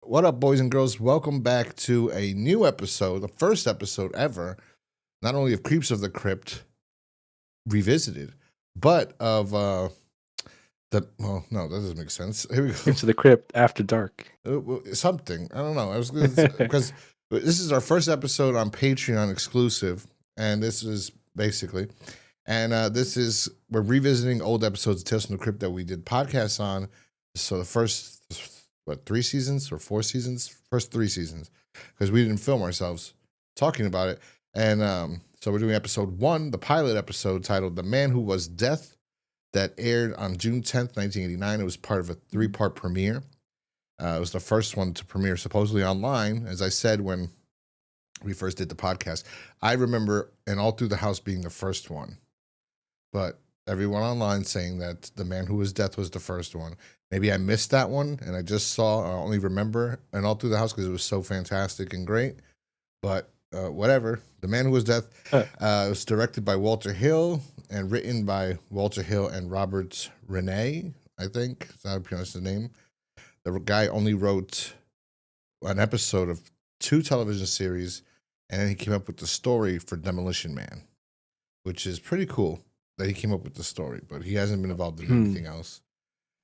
What up, boys and girls? Welcome back to a new episode, the first episode ever, not only of Creeps of the Crypt revisited, but of no, that doesn't make sense. Here we go. Into the Crypt After Dark. Something. I don't know. I was because this is our first episode on Patreon exclusive, and this is basically, and we're revisiting old episodes of Tales from the Crypt that we did podcasts on. So the first 3 seasons or 4 seasons? First 3 seasons, because we didn't film ourselves talking about it. And so we're doing episode 1, the pilot episode titled "The Man Who Was Death," that aired on June 10th, 1989. It was part of a 3-part premiere. It was the first one to premiere supposedly online. As I said when we first did the podcast, I remember "And All Through the House" being the first one, but everyone online saying that "The Man Who Was Death" was the first one. Maybe I missed that one, and I only remember "And All Through the House" because it was so fantastic and great. But whatever. "The Man Who Was Death" was directed by Walter Hill and written by Walter Hill and Robert Renee, I think. That's how I pronounce his name. The guy only wrote an episode of 2 television series, and then he came up with the story for Demolition Man, which is pretty cool that he came up with the story, but he hasn't been involved in anything else.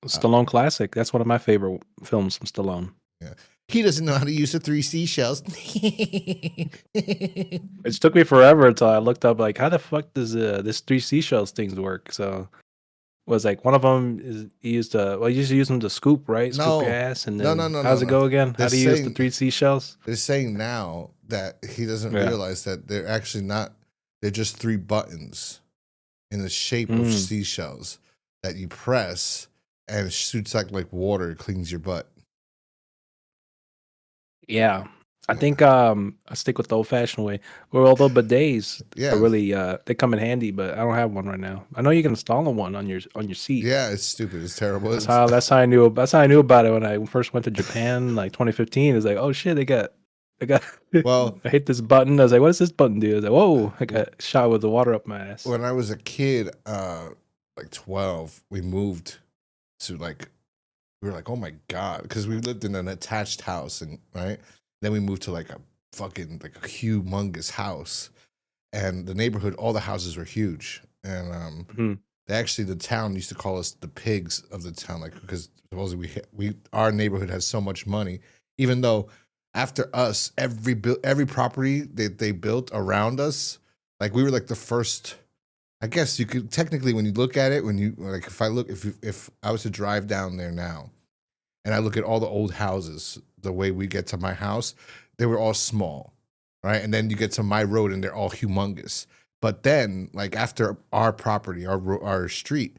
Stallone classic. That's one of my favorite films from Stallone. Yeah. He doesn't know how to use the 3 seashells. It took me forever until I looked up, like, how the fuck does this 3 seashells things work? So it was like one of them is he used to use them to scoop, right? Scoop your ass, and then no. How's it go again? How do you use the 3 seashells? They're saying now that he doesn't realize that they're actually not. They're just 3 buttons in the shape of seashells that you press, and it shoots like water. It cleans your butt. Yeah. I think I stick with the old-fashioned way. Well, although bidets are really they come in handy, but I don't have one right now. I know you can install one on your seat. Yeah, it's stupid. It's terrible. That's how I knew about it when I first went to Japan, like 2015. It's like, oh shit, they got. Well, I hit this button. I was like, what does this button do? I was like, whoa, I got shot with the water up my ass. When I was a kid, like 12, we moved to we were like, oh my God, because we lived in an attached house, and right. Then we moved to like a fucking a humongous house, and the neighborhood, all the houses were huge, and the town used to call us the pigs of the town, like because supposedly our neighborhood has so much money, even though after us every property that they built around us, like we were like the first. I guess you could technically, when you look at it, if I was to drive down there now, and I look at all the old houses, the way we get to my house, they were all small, right? And then you get to my road, and they're all humongous. But then, like after our property, our street,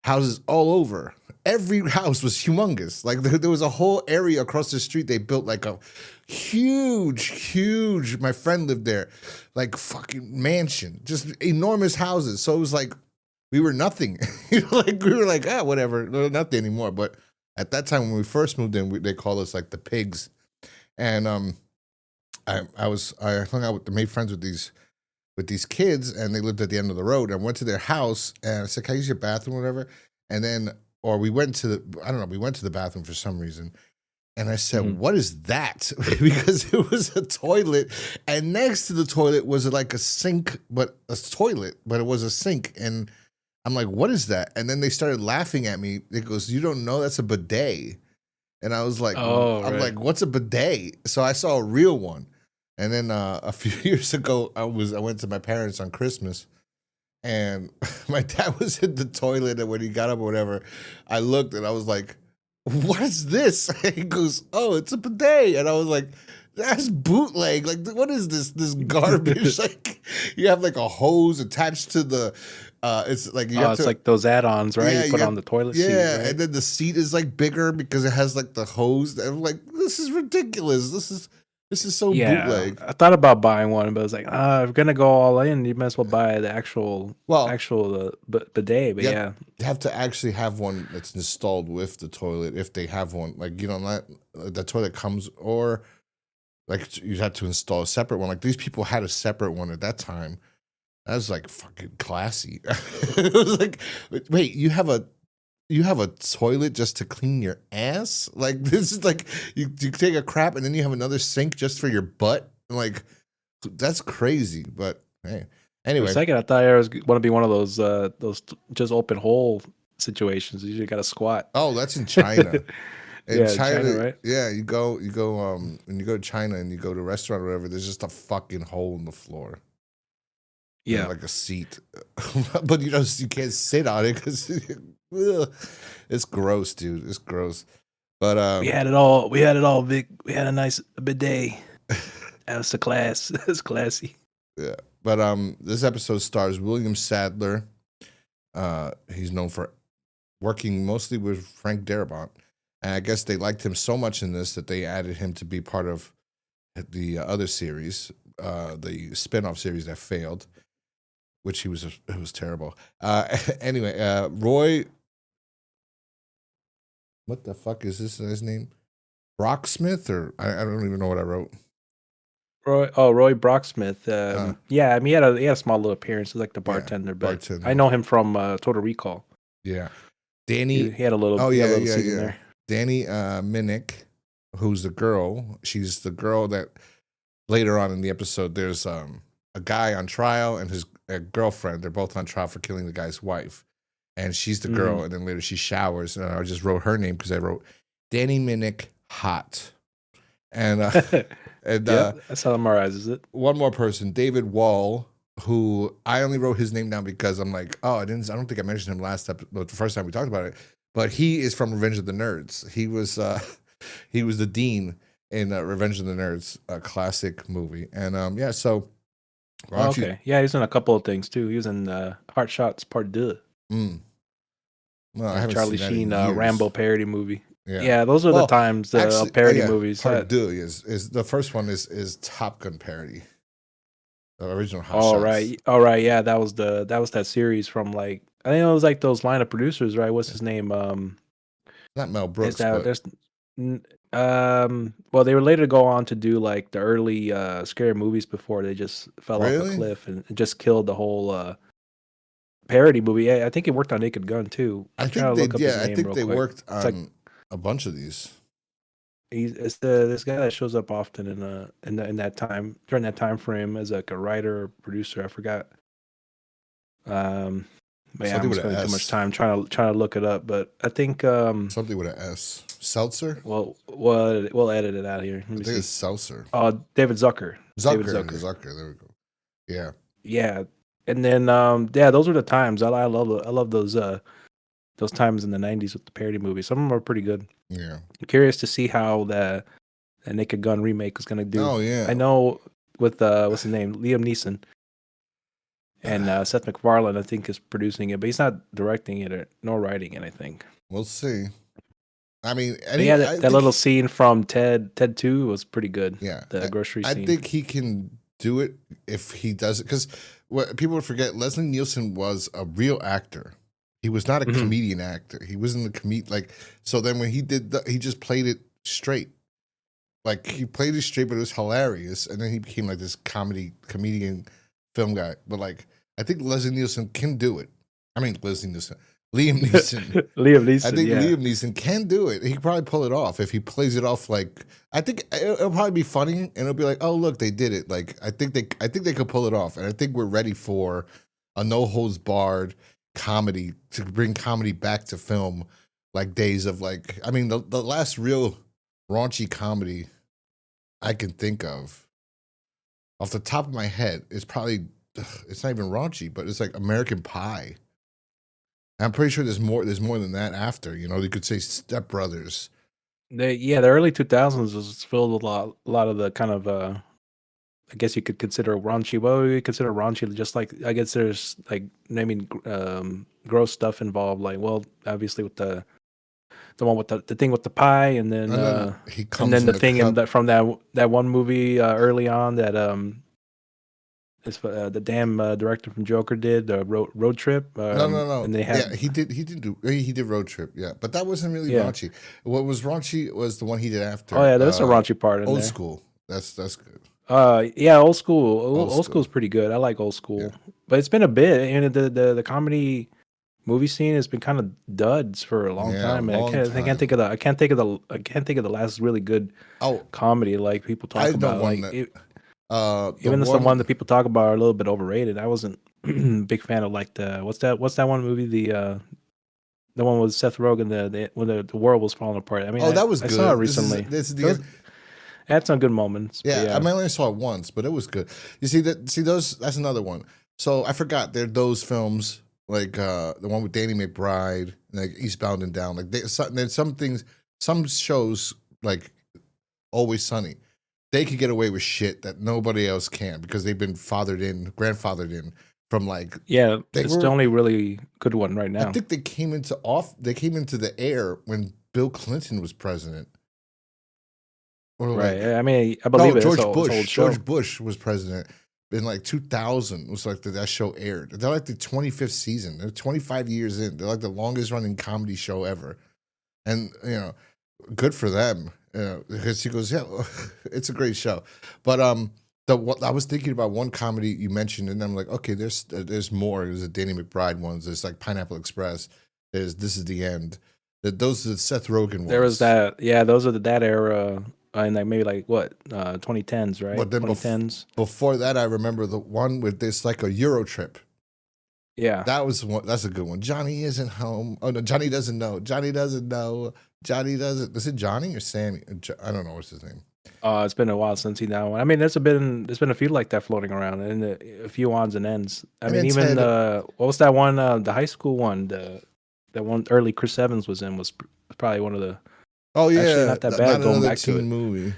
houses all over. Every house was humongous. Like there was a whole area across the street. They built like a huge. My friend lived there, like fucking mansion, just enormous houses. So it was like we were nothing. Like we were like whatever, nothing anymore. But at that time when we first moved in, they called us like the pigs. And I hung out made friends with these kids, and they lived at the end of the road. I went to their house, and I said, "Can I use your bathroom, or whatever?" And then, we went to the bathroom for some reason. And I said, "What is that?" Because it was a toilet, and next to the toilet was like a sink, but a toilet, but it was a sink. And I'm like, "What is that?" And then they started laughing at me. It goes, "You don't know that's a bidet?" And I was like, like, "What's a bidet?" So I saw a real one. And then a few years ago, I went to my parents on Christmas, and my dad was in the toilet, and when he got up or whatever, I looked and I was like, "What is this?" And he goes, "Oh, it's a bidet." And I was like, "That's bootleg. Like, what is this garbage?" Like, you have like a hose attached to the. It's like it's like those add-ons, right? Yeah, you put on the toilet seat. Yeah, right? and then the seat is like bigger because it has like the hose. And I'm like, this is ridiculous. This is so bootleg. I thought about buying one, but I was like, if we're gonna go all in, you might as well buy the actual bidet. But you have to actually have one that's installed with the toilet if they have one. Like, the toilet comes, or like you had to install a separate one. Like these people had a separate one at that time. That was like fucking classy. It was like, wait, you have a you have a toilet just to clean your ass? Like this is like you take a crap and then you have another sink just for your butt? Like that's crazy. But hey, For a anyway. second, I thought I was want to be one of those just open hole situations. You got to squat. Oh, that's in China. In Yeah, China, right? yeah, you go when you go to China and you go to a restaurant or whatever, there's just a fucking hole in the floor. Yeah. Like a seat. But you can't sit on it because it's gross, dude. It's gross. But We had it all. We had it all, Vic. We had a nice bidet. That's a class. That's classy. Yeah. But this episode stars William Sadler. He's known for working mostly with Frank Darabont. And I guess they liked him so much in this that they added him to be part of the other series, the spin-off series that failed, which it was terrible. Anyway, Roy, what the fuck is his name? Brocksmith, or I don't even know what I wrote. Roy Brocksmith. Yeah, I mean, he had a small little appearance, like the bartender. But bartender. I know him from Total Recall. Yeah, Danny. He had a little. Oh yeah, yeah, little scene in there. Danny Minnick, who's the girl. She's the girl that later on in the episode, there's a guy on trial and his girlfriend. They're both on trial for killing the guy's wife, and she's the girl. And then later she showers, and I just wrote her name because I wrote Danny Minnick hot. And that's how it summarizes it. One more person, David Wall, who I only wrote his name down because I'm like, oh, I don't think I mentioned him last episode, the first time we talked about it. But he is from Revenge of the Nerds. He was the dean in Revenge of the Nerds, a classic movie. And yeah, so okay, yeah, he's in a couple of things too. He was in Heart Shots Part 2. Well, I haven't Charlie seen Sheen Rambo parody movie. Yeah, those are the times parody movies. Part 2 is the first one is Top Gun parody. The original Hot Shots. All right, yeah, that was that series from like I think it was like those line of producers, right? What's his name? Not Mel Brooks. Well, they were later to go on to do like the early scary movies before they just fell off a cliff and just killed the whole parody movie. Yeah, I think it worked on Naked Gun too. I think they worked on a bunch of these. It's this guy that shows up often in that time during that time frame as like a writer or producer. I forgot. But yeah, I'm spending too much time trying to look it up. But I think something with an S. Seltzer. Well, we'll edit it out here. I think it's Seltzer. David Zucker. David Zucker. There we go. Yeah. Yeah, and then those were the times. I love those times in the '90s with the parody movies. Some of them are pretty good. Yeah. I'm curious to see how the Naked Gun remake is going to do. Oh yeah. I know with what's his name, Liam Neeson, and Seth MacFarlane, I think, is producing it, but he's not directing it nor writing it. I think we'll see. I mean, that little scene from Ted 2 was pretty good. Yeah, the grocery scene. I think he can do it if he does it, because what people would forget, Leslie Nielsen was a real actor. He was not a comedian actor. He wasn't a so then when he did he just played it straight. Like he played it straight, but it was hilarious. And then he became like this comedian film guy. But like I think Leslie Nielsen can do it. I mean Liam Neeson. Liam Neeson. I think Liam Neeson can do it. He can probably pull it off if he plays it off like I think it'll probably be funny and it'll be like, oh look, they did it. Like I think they could pull it off. And I think we're ready for a no holds barred comedy to bring comedy back to film, like days of like I mean the last real raunchy comedy I can think of off the top of my head is probably it's not even raunchy, but it's like American Pie. I'm pretty sure there's more than that after, you could say Step Brothers. The early 2000s was filled with a lot of the kind of I guess you could consider raunchy. What would you consider raunchy? Just like I guess there's like naming gross stuff involved. Like obviously with the one with the thing with the pie, and then the thing from that one movie early on that the damn director from Joker did the road trip. No. And they had he did Road Trip. Yeah, but that wasn't really raunchy. What was raunchy was the one he did after. Oh yeah, there's a raunchy part in Old there. School. That's good. Old School. Old School's pretty good. I like Old School, but it's been a bit. And the comedy movie scene has been kind of duds for a long Yeah, time. And long I can't time. think of the last really good Oh, comedy like people I talk know about. one Like that the even the one one that people talk about are a little bit overrated. I wasn't a big fan of like the what's that one movie the one with Seth Rogen the when the world was falling apart. I mean oh, that was I saw it good. recently. This is It the was it had some good moments, but Yeah, I yeah. mean, I only saw it once, but it was good. You see that? See those? That's another one. So I forgot there are those films like the one with Danny McBride, like Eastbound and Down. Like there's some things, some shows like Always Sunny. They could get away with shit that nobody else can because they've been grandfathered in from like Yeah, they it's the were. only really good one right I now. think they came into the air when Bill Clinton was president, or Right. like I mean, I no, believe it. It's an old George show. Bush was president in like 2000. Was like that show aired. They're like the 25th season. They're 25 years in. They're like the longest running comedy show ever. And good for them. Because he goes, yeah, it's a great show. But what I was thinking about one comedy you mentioned, and I'm like, okay, there's more. There's a Danny McBride ones. There's like Pineapple Express. There's This Is the End. Those are the Seth Rogen There was ones. that. Yeah, those are that era, and like maybe like what 2010s, right? But then 2010s. before that, I remember the one with this like a Euro trip. Yeah. That was one. That's a good one. Johnny isn't home. Oh no, Johnny doesn't know. Johnny doesn't know. Johnny doesn't. Is it Johnny or Sammy? I don't know what's his name. It's been a while since he that one. I mean, there's been a few like that floating around, and a few odds and ends. I And mean, then even Ted. what was that one? The high school one. That one early Chris Evans was in was probably one of the Oh actually yeah, not that not bad going another back to teen it. movie.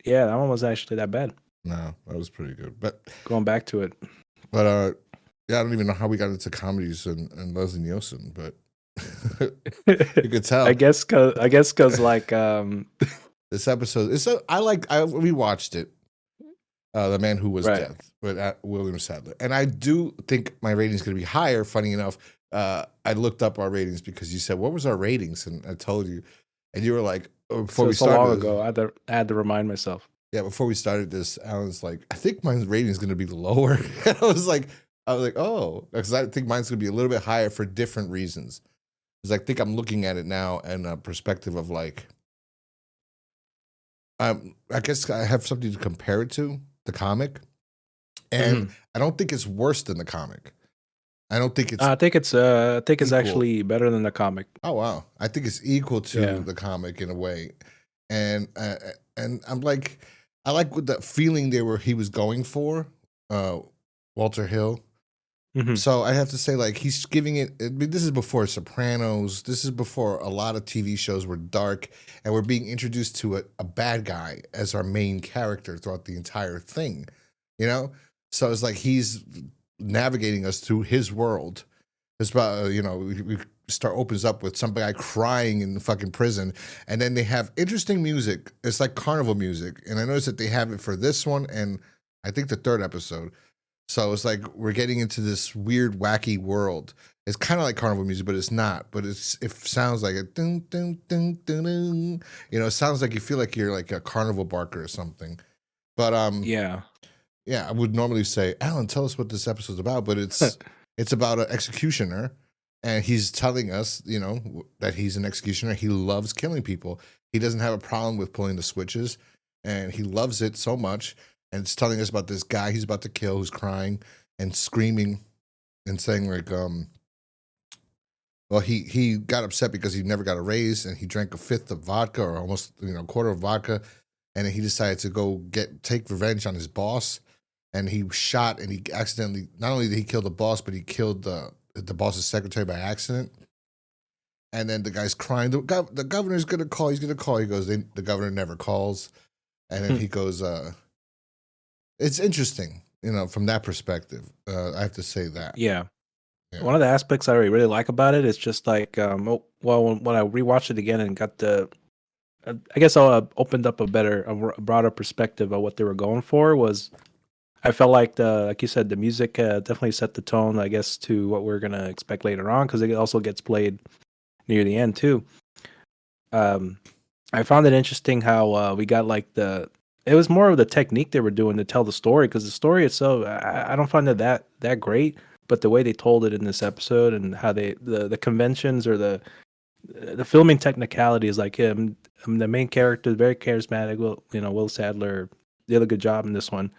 Yeah, that one was actually that bad No, that was pretty good. But going back to it. yeah, I don't even know how we got into comedies and Leslie Nielsen, but you could tell I guess cause like this episode. I rewatched it. The Man Who Was right. Death with William Sadler. And I do think my rating's going to be higher. Funny enough, I looked up our ratings because you said, what was our ratings? And I told you. And you were like, before we So long started, ago, I had to remind myself. yeah, before we started this, Alan's like, I think my rating's going to be lower. I was like, oh, because I think mine's going to be a little bit higher for different reasons. Because I think I'm looking at it now in a perspective of like, I guess I have something to compare it to, the comic. And Mhm. I don't think it's worse than the comic. I don't think it's I think it's equal. actually better than the comic. Oh wow, I think it's equal to Yeah. the comic in a way, and I'm like, I like what the feeling he was going for, uh, Walter Hill. Mhm. So I have to say, like, he's giving it. I mean, this is before Sopranos. This is before a lot of TV shows were dark, and we're being introduced to a bad guy as our main character throughout the entire thing. You know, so it's like he's navigating us through his world. It's about we start opens up with some guy crying in the fucking prison, and then they have interesting music. It's like carnival music, and I noticed that they have it for this one, and I think the third episode. So it's like we're getting into this weird, wacky world. It's kind of like carnival music, but it's not. But it sounds like a dun dun dun dun dun. It sounds like you feel like you're like a carnival barker or something. But Yeah. yeah, I would normally say, Alan, tell us what this episode's about, but it's about an executioner, and he's telling us, that he's an executioner. He loves killing people. He doesn't have a problem with pulling the switches, and he loves it so much. And it's telling us about this guy he's about to kill, who's crying and screaming and saying like, well, he got upset because he never got a raise, and he drank a fifth of vodka or almost a quarter of vodka, and then he decided to go take revenge on his boss, and he shot, and he accidentally, not only did he kill the boss, but he killed the boss's secretary by accident. And then the guy's crying. The governor's gonna call. He's gonna call. He goes. The governor never calls, and then he goes. It's interesting, from that perspective. I have to say that. Yeah. Yeah. One of the aspects I really like about it is just like, when I rewatched it again and got I guess I opened up a broader perspective of what they were going for was I felt like like you said, the music definitely set the tone, I guess, to what we're gonna expect later on because it also gets played near the end too. I found it interesting how we got like it was more of the technique they were doing to tell the story because the story itself I don't find it that great, but the way they told it in this episode and how the conventions or the filming technicality is like him. The main character is very charismatic. Will Sadler did a good job in this one.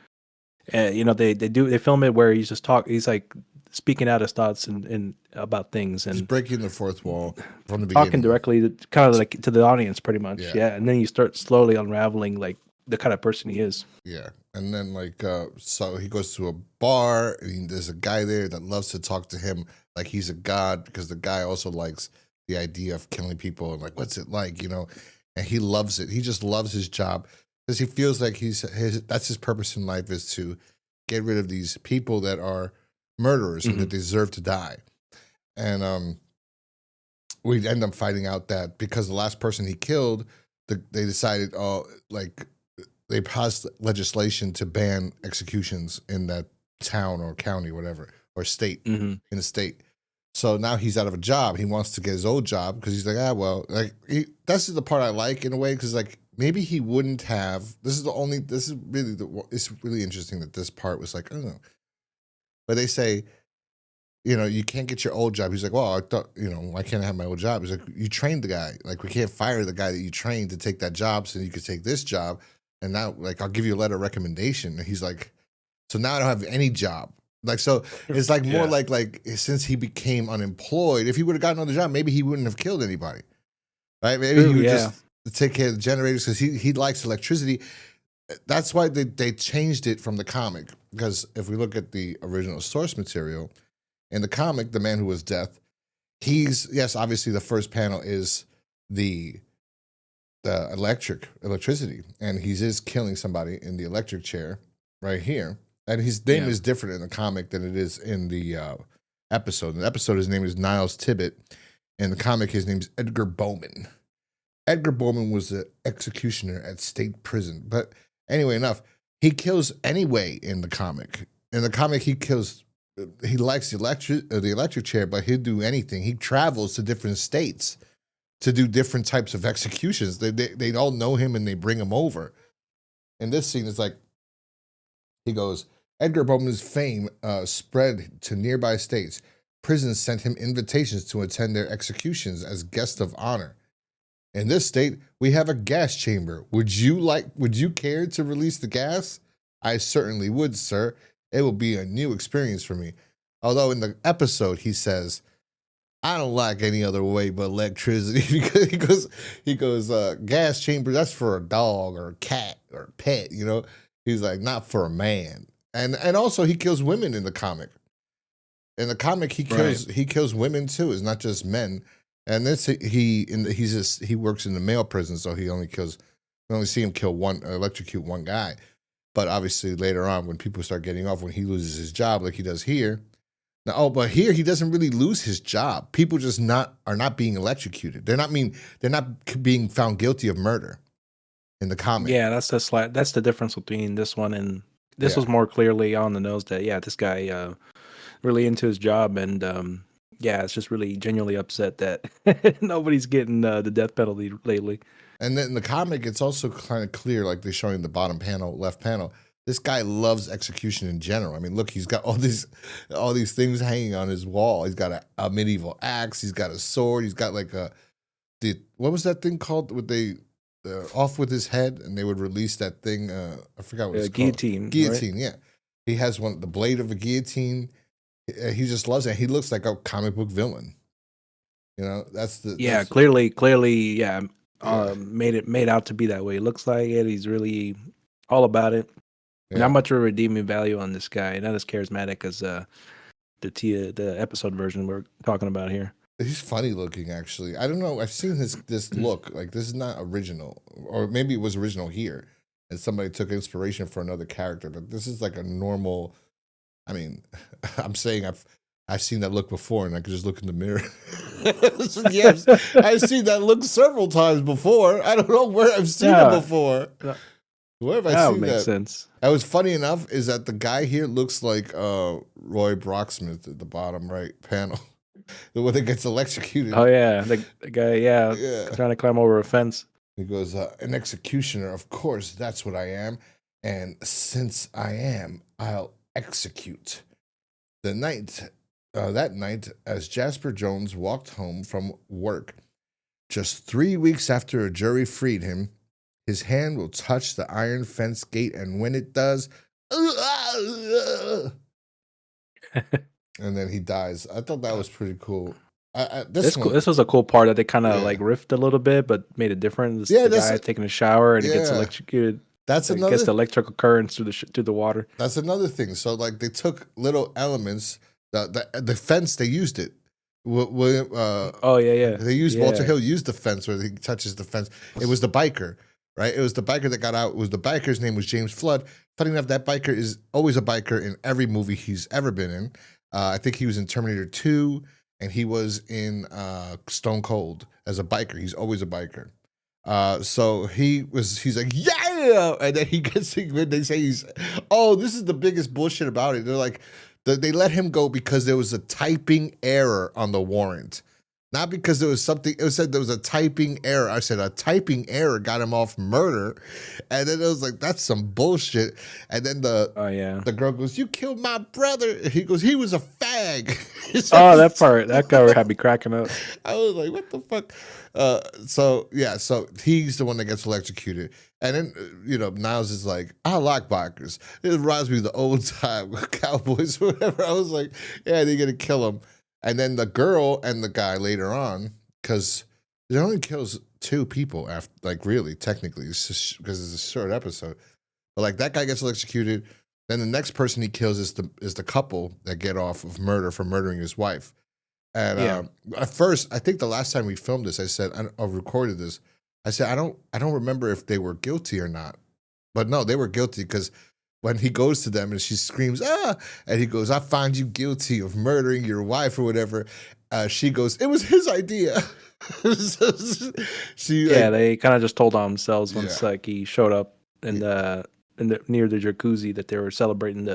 And they film it where he's just he's like speaking out his thoughts and about things He's and breaking the fourth wall from the talking beginning. directly kind of like to the audience pretty much. Yeah. Yeah. And then you start slowly unraveling like the kind of person he is. Yeah. And then so he goes to a bar and there's a guy there that loves to talk to him like he's a god, because the guy also likes the idea of killing people and like, what's it like, and he loves it. He just loves his job because he feels like that's his purpose in life, is to get rid of these people that are murderers and that deserve to die. And we end up finding out that because the last person he killed, they decided, they passed legislation to ban executions in that town or county, whatever, or state, in the state. So now he's out of a job. He wants to get his old job because he's like, that's the part I like in a way, because like maybe he wouldn't have. It's really interesting that this part was like, I don't know. But they say, you can't get your old job. He's like, well, I thought, I can't have my old job. He's like, you trained the guy. Like, we can't fire the guy that you trained to take that job so you could take this job. And now, like, I'll give you a letter of recommendation. And he's like, so now I don't have any job. Like, so it's like more like since he became unemployed, if he would have gotten another job, maybe he wouldn't have killed anybody. Right? Maybe he would just take care of the generators because he likes electricity. That's why they changed it from the comic. Because if we look at the original source material, in the comic, The Man Who Was Death, obviously the first panel is the electricity, and he is killing somebody in the electric chair right here. And his name is different in the comic than it is in the episode. In the episode, his name is Niles Tibbet. In the comic, his name is Edgar Bowman. Edgar Bowman was the executioner at state prison. But anyway, enough. He kills anyway in the comic. In the comic, he likes the electric chair, but he'll do anything. He travels to different states to do different types of executions. They all know him and they bring him over. In this scene, it's like, he goes, Edgar Bowman's fame spread to nearby states. Prisons sent him invitations to attend their executions as guest of honor. In this state, we have a gas chamber. Would you care to release the gas? I certainly would, sir. It will be a new experience for me. Although in the episode, he says, I don't like any other way but electricity, because he goes, gas chamber, that's for a dog or a cat or a pet, He's like, not for a man. And also he kills women in the comic. In the comic, he kills women too. It's not just men. And this he works in the male prison, so we only see him electrocute one guy. But obviously later on, when people start getting off, when he loses his job, like he does here. But here he doesn't really lose his job. People just are not being electrocuted. They're not being found guilty of murder in the comic. Yeah, that's the difference between this one and this was more clearly on the nose that this guy really into his job, and it's just really genuinely upset that nobody's getting the death penalty lately. And then in the comic, it's also kind of clear, like they're showing the bottom panel, left panel. This guy loves execution in general. I mean, look, he's got all these things hanging on his wall. He's got a medieval axe. He's got a sword. He's got like what was that thing called? Would they off with his head and they would release that thing? I forgot what it's guillotine, called. Guillotine, right? Yeah. He has the blade of a guillotine. He just loves it. He looks like a comic book villain. Clearly, made out to be that way. It looks like it. He's really all about it. Yeah. Not much of a redeeming value on this guy. Not as charismatic as the episode version we're talking about here. He's funny looking, actually. I don't know. I've seen this look. Like, this is not original, or maybe it was original here, and somebody took inspiration for another character. But this is like a normal. I mean, I'm saying I've seen that look before, and I could just look in the mirror. Yes, I've seen that look several times before. I don't know where I've seen it before. Where have I seen that? That makes sense. That was funny enough is that the guy here looks like Roy Brocksmith at the bottom right panel. The one that gets electrocuted. Oh, yeah. The guy, trying to climb over a fence. He goes, an executioner, of course, that's what I am. And since I am, I'll execute. The night That night, as Jasper Jones walked home from work, just 3 weeks after a jury freed him, his hand will touch the iron fence gate, and when it does, and then he dies. I thought that was pretty cool. This one, This was a cool part that they kind of yeah, like riffed a little bit, but made it different. yeah, The guy taking a shower and he gets yeah. electrocuted. That's Like, gets the electrical currents through the water. That's another thing. So like they took little elements. The fence, they used it. Oh yeah. They used Yeah. Walter Hill used the fence where he touches the fence. It was the biker, right? It was the biker that got out. It was the biker's name was James Flood. Funny enough, that biker is always a biker in every movie he's ever been in. I think he was in Terminator 2, and he was in Stone Cold as a biker. He's always a biker. So he's like, yeah, and then he gets when they say this is the biggest bullshit about it. They're like, they let him go because there was a typing error on the warrant. Not because there was something, it said there was a typing error. I said a typing error got him off murder. And then it was like, that's some bullshit. And then the girl goes, you killed my brother. He goes, he was a fag. That guy had me cracking up. I was like, what the fuck? So he's the one that gets electrocuted. And then, Niles is like, I like bikers. It reminds me of the old time cowboys or whatever. I was like, yeah, they're going to kill him. And then the girl and the guy later on, because it only kills 2 people after, like, really, technically, because it's a short episode. But like that guy gets electrocuted. Then the next person he kills is the couple that get off of murder for murdering his wife. And at first, I think the last time we filmed this, I said I recorded this. I said I don't remember if they were guilty or not. But no, they were guilty because when he goes to them and she screams, and he goes, I find you guilty of murdering your wife or whatever. She goes, it was his idea. They kind of just told on themselves once like he showed up in the near the jacuzzi that they were celebrating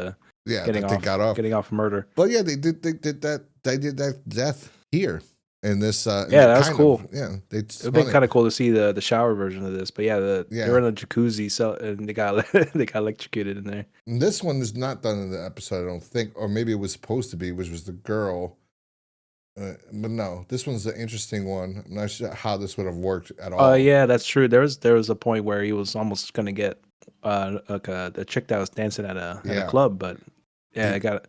getting off murder. But yeah, they did that death here in this. That was cool. It'd been kind of cool to see the shower version of this. But they were in a jacuzzi, and they got electrocuted in there. And this one is not done in the episode, I don't think, or maybe it was supposed to be, which was the girl. But no, this one's an interesting one. I'm not sure how this would have worked at all. Yeah, that's true. There was a point where he was almost going to get the chick that was dancing at a club, but it got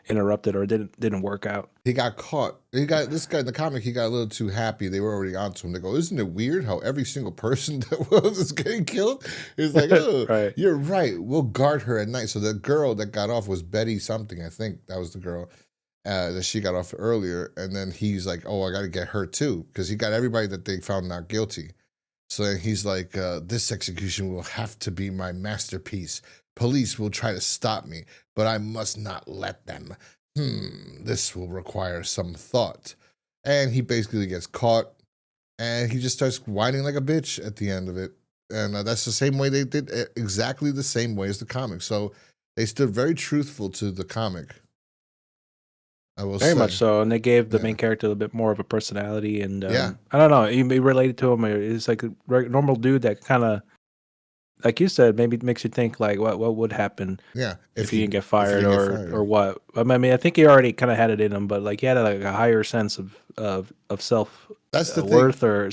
interrupted or it didn't work out. He got caught. This guy in the comic. He got a little too happy. They were already onto him. They go, "Isn't it weird how every single person that was getting killed is like, oh, right. You're right. We'll guard her at night." So the girl that got off was Betty something. I think that was the girl that she got off earlier. And then he's like, "Oh, I got to get her too," because he got everybody that they found not guilty. So then he's like, "This execution will have to be my masterpiece. Police will try to stop me, but I must not let them. This will require some thought." And he basically gets caught, and he just starts whining like a bitch at the end of it. And that's the same way they did, exactly the same way as the comic. So they stood very truthful to the comic. I will very say. much so, and they gave the main character a bit more of a personality. And I don't know, you related to him. It's like a normal dude that kind of, like you said, maybe makes you think like what would happen if he didn't get fired or what. I mean, I think he already kind of had it in him, but like he had like a higher sense of self worth or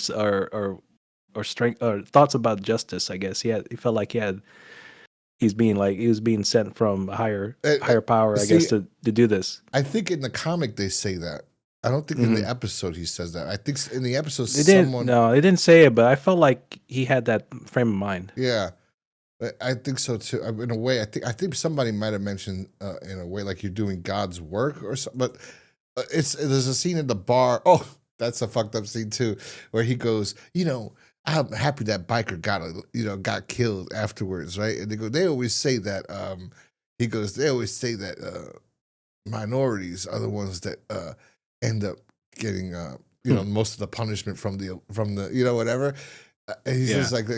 strength or thoughts about justice. I guess he felt like he was being sent from a higher power, I guess, to do this. I think in the comic they say that. I don't think in the episode he says that. I think in the episode they didn't say it, but I felt like he had that frame of mind. Yeah, I think so too. In a way, I think somebody might have mentioned in a way like you're doing God's work or something. But there's a scene in the bar. Oh, that's a fucked up scene too, where he goes, I'm happy that biker got killed afterwards, right? And they always say that. He goes, they always say that minorities are the ones that end up getting most of the punishment from the whatever. He says like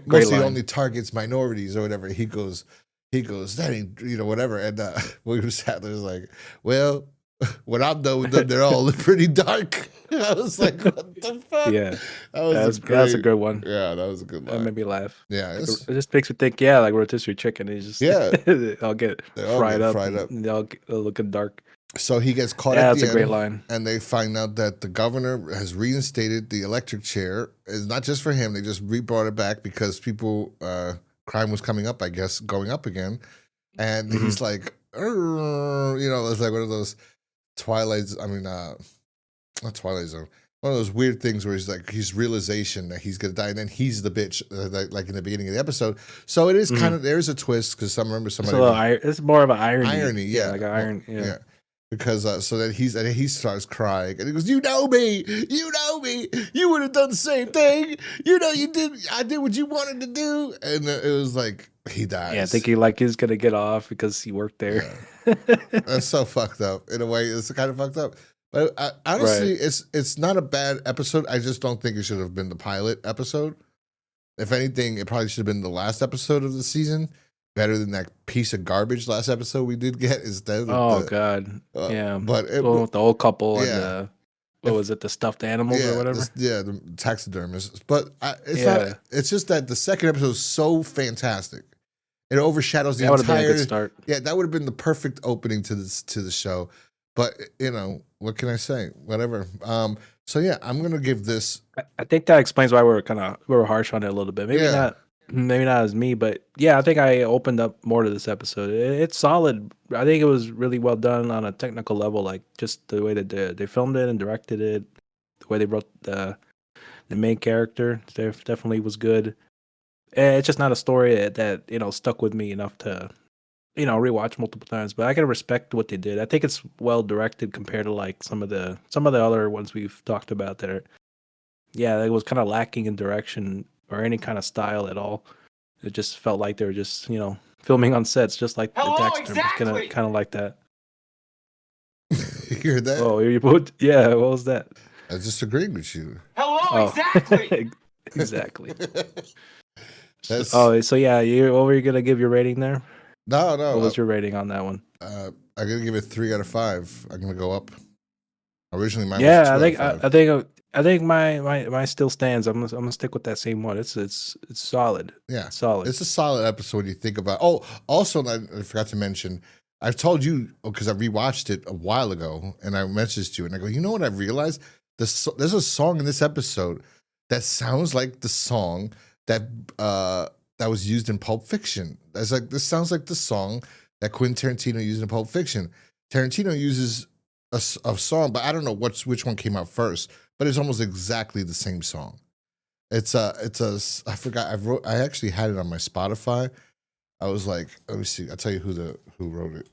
mostly only targets minorities or whatever. He goes that ain't whatever. And William Sadler's like, well, when I'm done with them, they're all pretty dark. I was like, what the fuck? Yeah, that was a good one. Yeah, that was a good one. That made me laugh. Yeah, it just makes me think. Yeah, like rotisserie chicken. It's just I'll get fried up. They'll look dark. So he gets caught Yeah, at that's the a great end, line. and they find out that the governor has reinstated the electric chair. It's not just for him; they just brought it back because people, crime was coming up, I guess, going up again. And Hmm. he's like, it's like one of those Twilight. I mean, not Twilight Zone. One of those weird things where he's like his realization that he's gonna die, and then he's the bitch, like in the beginning of the episode. So it is kind Hmm. of there's a twist because I remember It's a somebody little it's more of an irony. irony, Yeah, yeah, like an well, iron. Yeah. yeah, because so that he starts crying and he goes, "You know me, you would have done the same thing, you did, I did what you wanted to do," and it was like he Yeah, dies. thinking like he's gonna get off because he worked there. Yeah, that's so fucked up in a way. It's kind of fucked up. But Right. honestly, it's not a bad episode. I just don't think it should have been the pilot episode. If anything, it probably should have been the last episode of the season. Better than that piece of garbage last episode we did get instead of Oh the. God. Yeah. But The one with the old couple and yeah, the what if was it, the stuffed animals or whatever? the taxidermist. But it's not. Yeah. It's just that the second episode is so fantastic. It overshadows the That would have been a good entire. start. Yeah, that would have been the perfect opening to the show. But what can I say? Whatever. So yeah, I'm gonna give this. I think that explains why we were harsh on it a little bit. Yeah, Maybe not as me, but yeah, I think I opened up more to this episode. It's solid. I think it was really well done on a technical level, like just the way that they filmed it and directed it, the way they wrote the main character. Definitely was good. It's just not a story that stuck with me enough to rewatch multiple times. But I can respect what they did. I think it's well directed compared to like some of the other ones we've talked about that are, yeah, it was kind of lacking in direction or any kind of style at all. It just felt like they were just filming on sets, just like the Hello, taxidermist, exactly. kind of like that. you hear that? Oh, you put, yeah, what was that? I just agreed with you. Hello, Oh, exactly. exactly. That's So yeah, what were you gonna give your rating there? no, What no. was your rating on that one? I'm gonna give it 3 out of 5. I'm gonna go up. Originally, mine was Yeah, 2 out of 5. I think my still stands. I'm gonna stick with that same one. It's solid. Yeah, It's solid. it's a solid episode. You think about. Oh, also, I forgot to mention. I've told you because I rewatched it a while ago, and I messaged you, and I go, you know what? I realized there's a song in this episode that sounds like the song that that was used in Pulp Fiction. That's like this sounds like the song that Quentin Tarantino used in Pulp Fiction. Tarantino uses a song, but I don't know which one came out first. But it's almost exactly the same song. I forgot. I actually had it on my Spotify. I was like, let me see. I'll tell you who wrote it.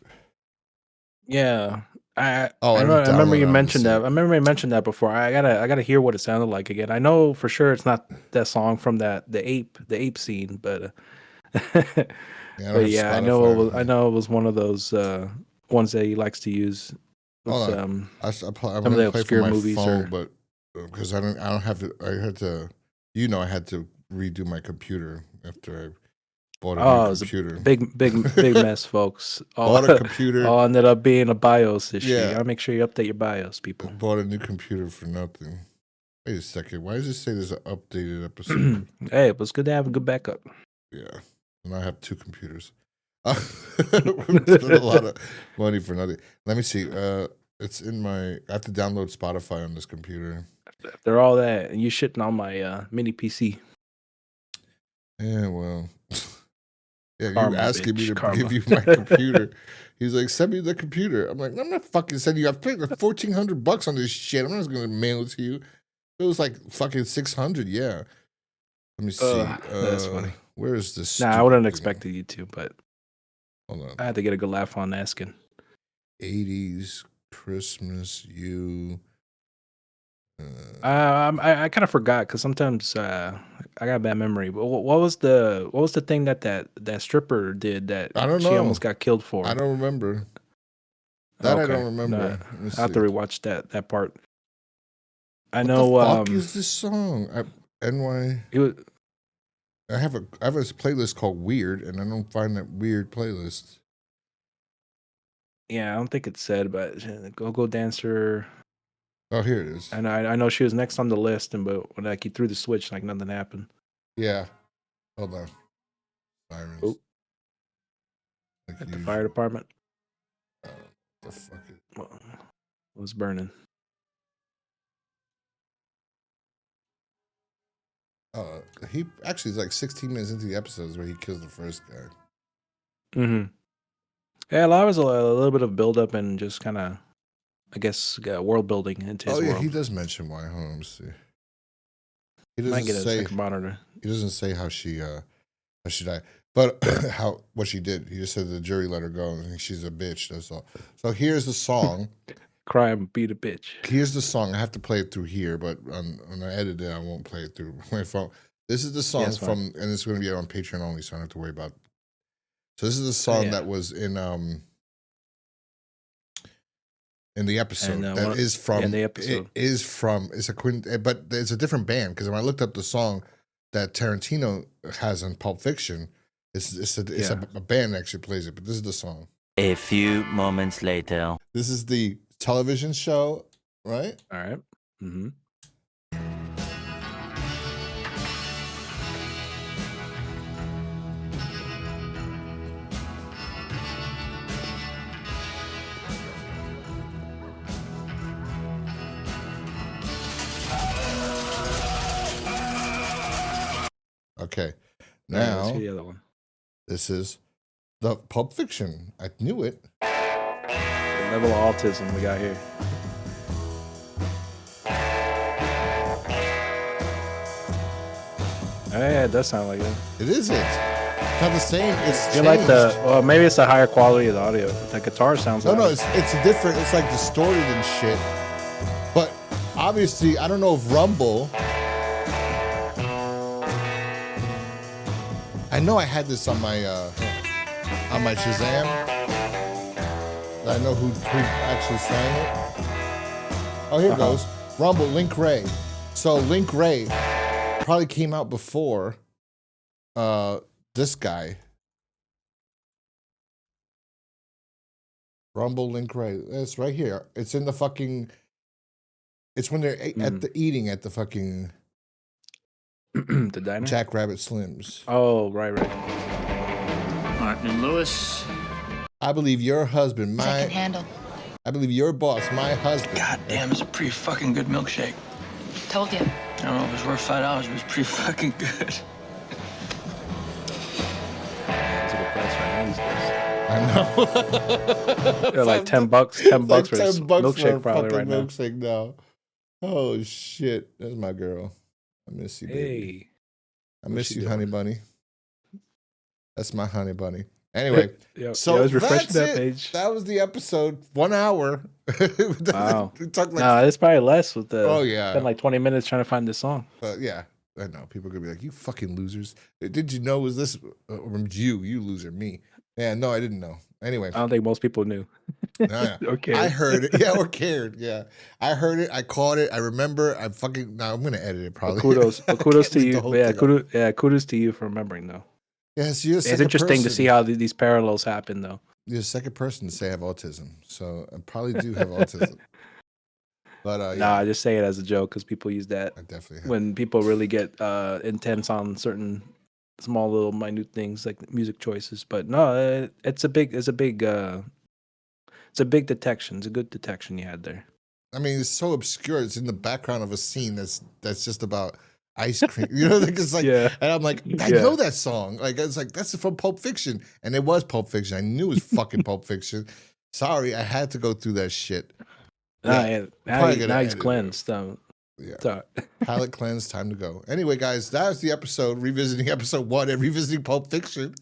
Yeah. I Oh, I I, didn't I remember download it you on the mentioned that. site. I remember you mentioned that before. I gotta hear what it sounded like again. I know for sure it's not that song from the ape scene, but Yeah, I don't but have yeah, Spotify with I me. know it was one of those ones that he likes to use with Hold on. I'm some of gonna the play from obscure my movies phone, or but because I don't have to. I had to. I had to redo my computer after I bought a new oh, it was a computer. big mess, folks. Bought a computer. All ended up being a BIOS issue. You Yeah, gotta make sure you update your BIOS, people. bought a new computer for nothing. Wait a second. Why does it say there's an updated episode? Hey, it was good to have a good backup. Yeah, and I have 2 computers. Spent a lot of money for nothing. Let me see. It's in my. I have to download Spotify on this computer. After all that, and you shitting on my mini PC. Yeah, well, yeah. You Karma, asking me bitch. to Karma. give you my computer. He's like, send me the computer. I'm like, I'm not fucking sending you. I've paid like $1,400 on this shit. I'm not just gonna mail it to you. It was like fucking 600. Yeah. Let me see. That's funny. Where is this? Nah, I wouldn't have expected you to, but Hold on. I had to get a good laugh on asking. 80s Christmas. You. I kind of forgot because sometimes I got a bad memory. But what was the thing that stripper did that I don't she know. almost got killed for? I don't remember. That I don't remember. No, Let me I have to see. rewatch that part. I What know. the fuck is this song? NY. It was, I have a playlist called Weird, and I don't find that weird playlist. yeah, I don't think it said, but Go Dancer. Oh, here it is. And I know she was next on the list, but when like he threw the switch, like nothing happened. Yeah. Hold on. Sirens. Oh, Like at the usual. fire department. The fuck is was burning. He actually is like 16 minutes into the episodes where he kills the first guy. Mm-hmm. Yeah, a lot was a little bit of build up and just kind of, I guess, world building into his world. He does mention why. Hold on, let me see. He Might doesn't get a say. second monitor. He doesn't say how she died, but what she did. He just said the jury let her go, and she's a bitch. That's all. So here's the song. Cry and beat a bitch. Here's the song. I have to play it through here, but when I edit it, I won't play it through my phone. This is the song from, and it's going to be on Patreon only, so I don't have to worry about. So this is the song that was in the episode. That is from the episode. It is from. It's a but it's a different band because when I looked up the song that Tarantino has on Pulp Fiction, it's a band that actually plays it. But this is the song. A few moments later. This is the television show, right? All right. Mm-hmm. Okay. Now, let's see the other one. This is the Pulp Fiction. I knew it. The level of autism we got here. Oh, yeah, it does sound like that. It isn't. It's not the same. It's you like well, maybe it's the higher quality of the audio. The guitar sounds like. No, it's different. It's like distorted and shit. But obviously, I don't know if Rumble. I know I had this on my Shazam. I know who actually sang it. Oh, here it goes. Rumble, Link Ray. So Link Ray probably came out before this guy. Rumble, Link Ray. It's right here. It's in the fucking. It's when they're eating at the fucking. The diner? Jack Rabbit Slims. Oh, right. Martin and Lewis. I believe your husband, Second handle. I believe your boss, my husband. God damn, it's a pretty fucking good milkshake. Told you. I don't know if it was worth $5, but it was pretty fucking good. That's a good price right now these days. I know. They're like $10, $10 like for this milkshake probably right now. Milkshake now. Oh shit, that's my girl. I miss you, baby. Hey. I miss you, honey bunny. That's my honey bunny. Anyway, so I was refreshing that's that page. That was the episode. 1 hour. Wow. We talked like, no, it's probably less with the. Oh yeah. Spent like 20 minutes trying to find this song. But yeah, I know people are gonna be like, "You fucking losers! Did you know? Was this you loser? Me? Yeah, no, I didn't know. Anyway, I don't think most people knew. Okay, I heard it. Yeah, or cared. Yeah, I heard it. I caught it. I remember. I'm gonna edit it probably. Kudos to you. Kudos to you for remembering though. Yes, it's interesting to see how these parallels happen though. You're the second person to say I have autism, so I probably do have autism. But I just say it as a joke because people use that. I definitely have. When people really get intense on certain small little minute things like music choices. But no, it's a big detection. It's a good detection you had there. I mean, it's so obscure. It's in the background of a scene that's just about ice cream. You know, it's like, and I'm like, I know that song. Like, it's like that's from Pulp Fiction, and it was Pulp Fiction. I knew it was fucking Pulp Fiction. Sorry, I had to go through that shit. Now he's cleansed. Yeah. Palate cleanse, time to go. Anyway, guys, that was the episode revisiting episode 1 and revisiting Pulp Fiction.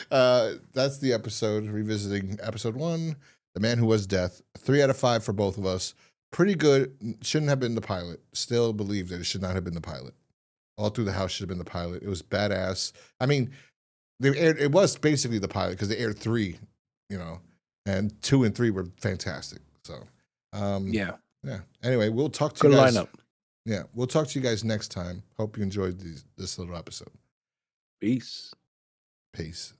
That's the episode revisiting episode 1, The Man Who Was Death. 3 out of 5 for both of us. Pretty good. Shouldn't have been the pilot. Still believe that it should not have been the pilot. All Through the House should have been the pilot. It was badass. I mean, it was basically the pilot because they aired 3, and 2 and 3 were fantastic. So, yeah. Anyway, we'll talk to you guys. Good lineup. Yeah, we'll talk to you guys next time. Hope you enjoyed this little episode. Peace. Peace.